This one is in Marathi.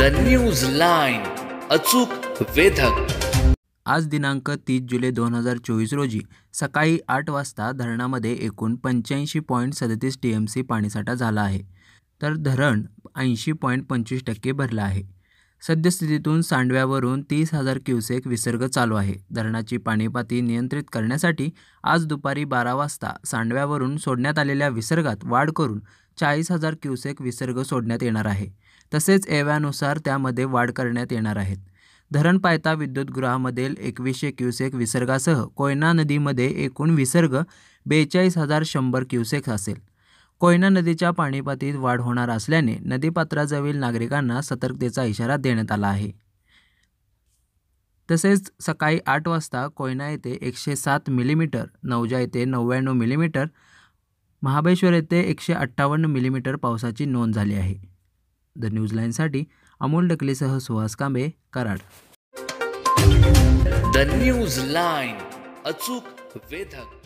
द न्यूज लाईन, अचूक वेधक। आज दिनांक 30 जुलै 2024 रोजी सकाळी 8 वाजता धरणामध्ये एकूण 85.37 TMC पाणीसाठा झाला आहे, तर धरण 80.25% भरलं आहे। सद्यस्थितीतून सांडव्यावरून 30,000 क्युसेक विसर्ग चालू आहे। धरणाची पाणीपातळी नियंत्रित करण्यासाठी आज दुपारी 12 वाजता सांडव्यावरून सोडण्यात आलेल्या विसर्गात वाढ करून 40,000 क्युसेक विसर्ग सोडण्यात येणार आहे। तसेच एव्यानुसार त्यामध्ये वाढ करण्यात येणार आहेत। धरण पायथा विद्युतगृहामधील 2100 क्युसेक विसर्गासह कोयना नदीमध्ये एकूण विसर्ग 42,100 क्युसेक असेल। कोयना नदीच्या पाणीपातळीत वाढ होणार असल्याने नदीपात्राजवळील नागरिकांना सतर्कतेचा इशारा देण्यात आला आहे। तसेच सकाळी 8 वाजता कोयना येथे 107 मिलीमीटर, नौजा येथे 99 मिलीमीटर, महाबळेश्वर येथे 158 मिलीमीटर पावसाची नोंद झाली आहे। द न्यूज लाईनसाठी अमोल डकलेसह Suhas Kambe, Karad. The news line, अचूक वेधक।